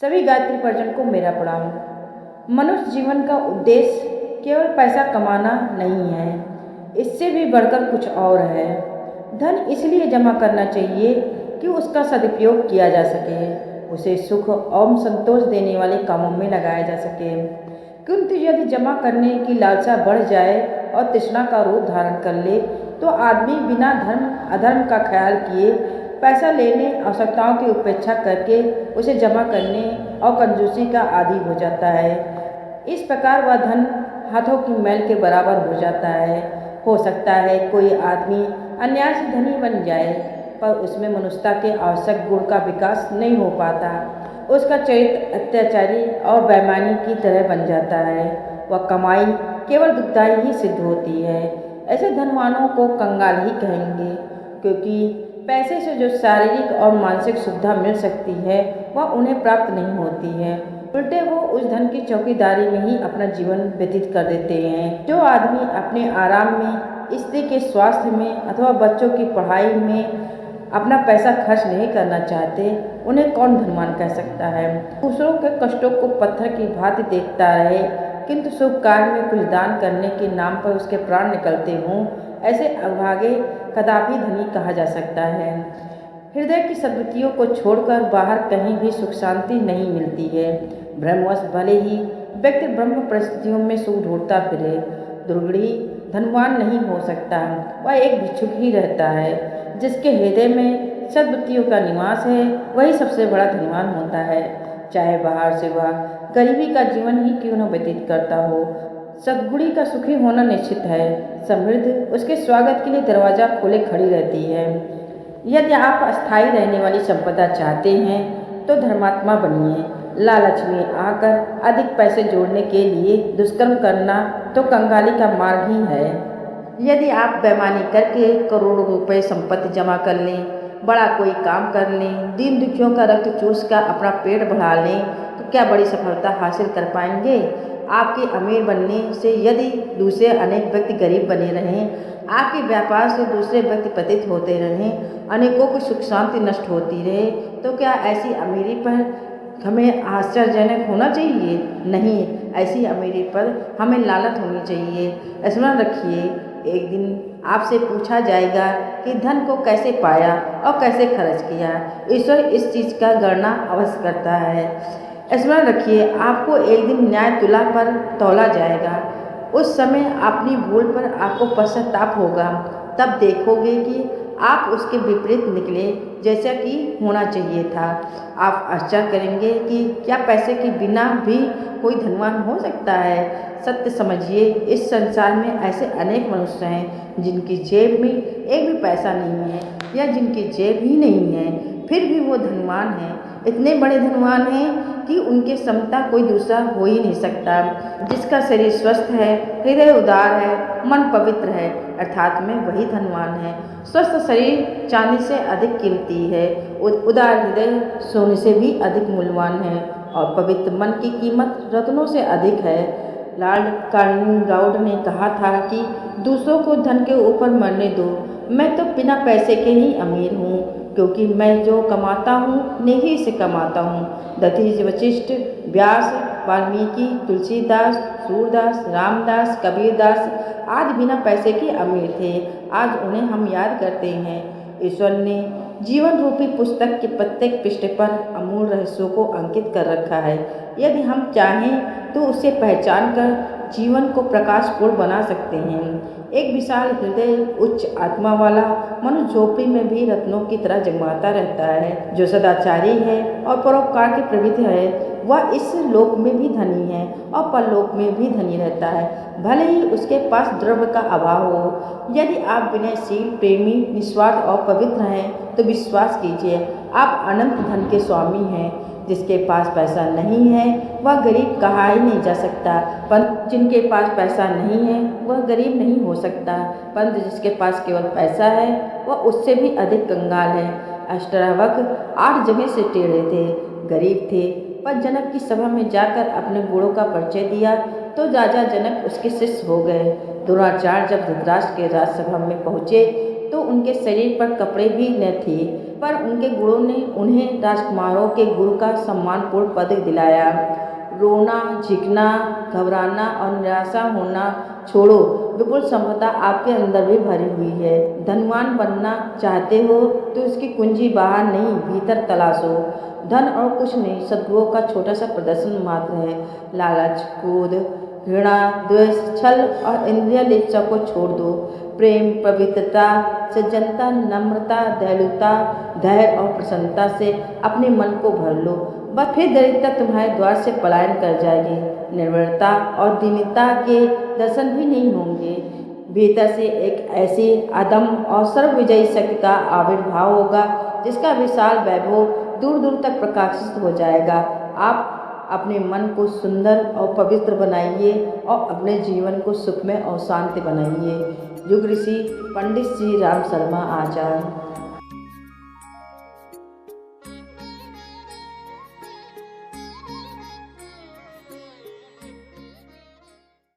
सभी गायत्री परिजन को मेरा प्रणाम। मनुष्य जीवन का उद्देश्य केवल पैसा कमाना नहीं है, इससे भी बढ़कर कुछ और है। धन इसलिए जमा करना चाहिए कि उसका सदुपयोग किया जा सके, उसे सुख और संतोष देने वाले कामों में लगाया जा सके। किंतु यदि जमा करने की लालसा बढ़ जाए और तृष्णा का रूप धारण कर ले तो आदमी बिना धर्म अधर्म का ख्याल किए पैसा लेने, आवश्यकताओं की उपेक्षा करके उसे जमा करने और कंजूसी का आदी हो जाता है। इस प्रकार वह धन हाथों की मैल के बराबर हो जाता है। हो सकता है कोई आदमी अन्याय से धनी बन जाए, पर उसमें मनुष्यता के आवश्यक गुण का विकास नहीं हो पाता। उसका चरित्र अत्याचारी और बेईमानी की तरह बन जाता है। वह कमाई केवल दुखदायी ही सिद्ध होती है। ऐसे धनवानों को कंगाल ही कहेंगे, क्योंकि पैसे से जो शारीरिक और मानसिक सुविधा मिल सकती है वह उन्हें प्राप्त नहीं होती है। उल्टे वो उस धन की चौकीदारी में ही अपना जीवन व्यतीत कर देते हैं। जो आदमी अपने आराम में, स्त्री के स्वास्थ्य में अथवा बच्चों की पढ़ाई में अपना पैसा खर्च नहीं करना चाहते, उन्हें कौन धनवान कह सकता है। दूसरों के कष्टों को पत्थर की भांति देखता रहे, किंतु शुभ कार्य में कुछ दान करने के नाम पर उसके प्राण निकलते हों, ऐसे अभागे कदापि धनी कहा जा सकता है। हृदय की सद्वृत्तियों को छोड़कर बाहर कहीं भी सुख शांति नहीं मिलती है। ब्रह्मवश भले ही व्यक्ति ब्रह्म परिस्थितियों में सुख ढूंढता फिरे, दुर्गुणी धनवान नहीं हो सकता। वह एक भिक्षुक ही रहता है। जिसके हृदय में सद्वृत्तियों का निवास है वही सबसे बड़ा धनवान होता है, चाहे बाहर से वह गरीबी का जीवन ही क्यों न व्यतीत करता हो। सद्गुणी का सुखी होना निश्चित है। समृद्धि उसके स्वागत के लिए दरवाजा खोले खड़ी रहती है। यदि आप अस्थायी रहने वाली संपदा चाहते हैं तो धर्मात्मा बनिए। लालच में आकर अधिक पैसे जोड़ने के लिए दुष्कर्म करना तो कंगाली का मार्ग ही है। यदि आप बेईमानी करके करोड़ों रुपए संपत्ति जमा कर लें, बड़ा कोई काम कर लें, दीन दुखियों का रक्त चूस कर अपना पेट बढ़ा लें, तो क्या बड़ी सफलता हासिल कर पाएंगे। आपके अमीर बनने से यदि दूसरे अनेक व्यक्ति गरीब बने रहें, आपके व्यापार से दूसरे व्यक्ति पतित होते रहें, अनेकों की सुख शांति नष्ट होती रहे, तो क्या ऐसी अमीरी पर हमें आश्चर्यजनक होना चाहिए? नहीं, ऐसी अमीरी पर हमें लालच होनी चाहिए। स्मरण रखिए, एक दिन आपसे पूछा जाएगा कि धन को कैसे पाया और कैसे खर्च किया। ईश्वर इस चीज़ का गणना अवश्य करता है। स्मरण रखिए, आपको एक दिन न्याय तुला पर तौला जाएगा। उस समय अपनी भूल पर आपको पश्चाताप होगा। तब देखोगे कि आप उसके विपरीत निकले जैसा कि होना चाहिए था। आप आश्चर्य करेंगे कि क्या पैसे के बिना भी कोई धनवान हो सकता है। सत्य समझिए, इस संसार में ऐसे अनेक मनुष्य हैं जिनकी जेब में एक भी पैसा नहीं है या जिनकी जेब ही नहीं है, फिर भी वो धनवान हैं। इतने बड़े धनवान हैं कि उनके समता कोई दूसरा हो ही नहीं सकता। जिसका शरीर स्वस्थ है, हृदय उदार है, मन पवित्र है, अर्थात में वही धनवान है। स्वस्थ शरीर चांदी से अधिक कीमती है, उदार हृदय सोने से भी अधिक मूल्यवान है, और पवित्र मन की कीमत रत्नों से अधिक है। लॉर्ड कार्नवालिस ने कहा था कि दूसरों को धन के ऊपर मरने दो, मैं तो बिना पैसे के ही अमीर हूँ, क्योंकि मैं जो कमाता हूँ नेकी से कमाता हूँ। दधीच, वशिष्ठ, व्यास, वाल्मीकि, तुलसीदास, सूरदास, रामदास, कबीरदास आदि बिना पैसे के अमीर थे। आज उन्हें हम याद करते हैं। ईश्वर ने जीवन रूपी पुस्तक के प्रत्येक पृष्ठ पर अमूल रहस्यों को अंकित कर रखा है। यदि हम चाहें तो उसे पहचान कर जीवन को प्रकाशपूर्ण बना सकते हैं। एक विशाल हृदय, उच्च आत्मा वाला मनुष्य झोपड़ी में भी रत्नों की तरह जगमगाता रहता है। जो सदाचारी है और परोपकार के प्रवृत्ति है, वह इस लोक में भी धनी है और परलोक में भी धनी रहता है, भले ही उसके पास द्रव्य का अभाव हो। यदि आप विनयशील, प्रेमी, निस्वार्थ और पवित्र हैं तो विश्वास कीजिए, आप अनंत धन के स्वामी हैं। जिसके पास पैसा नहीं है वह गरीब कहा ही नहीं जा सकता, परंतु जिनके पास पैसा नहीं है वह गरीब नहीं हो सकता। परंतु जिसके पास केवल पैसा है वह उससे भी अधिक कंगाल है। अष्टावक्र 8 जगह से टेढ़े थे, गरीब थे, पर जनक की सभा में जाकर अपने गुणों का परिचय दिया तो राजा जनक उसके शिष्य हो गए। द्रोणाचार्य जब धृतराष्ट्र के राजसभा में पहुँचे तो उनके शरीर पर कपड़े भी न थे। पर उनके गुरुओं ने उन्हें राजकुमारों के गुरु का सम्मानपूर्ण पद दिलाया। रोना, झिकना, घबराना और निराशा होना छोड़ो, विपुल संपदा आपके अंदर भी भरी हुई है। धनवान बनना चाहते हो तो इसकी कुंजी बाहर नहीं, भीतर तलाशो। धन और कुछ नहीं, सद्गुणों का छोटा सा प्रदर्शन मात्र है। लालच, क्रोध, घृणा, द्वेष, छल और इंद्रिय लिप्सा को छोड़ दो। प्रेम, पवित्रता, सज्जनता, नम्रता, दयालुता, धैर्य और प्रसन्नता से अपने मन को भर लो। बस फिर दरिद्रता तुम्हारे द्वार से पलायन कर जाएगी। निर्भरता और दीनता के दर्शन भी नहीं होंगे। भीतर से एक ऐसी अदम और सर्वविजयी शक्ति का आविर्भाव होगा जिसका विशाल वैभव दूर दूर तक प्रकाशित हो जाएगा। आप अपने मन को सुंदर और पवित्र बनाइए और अपने जीवन को सुखमय और शांति बनाइए। युग ऋषि पंडित श्री राम शर्मा आचार्य।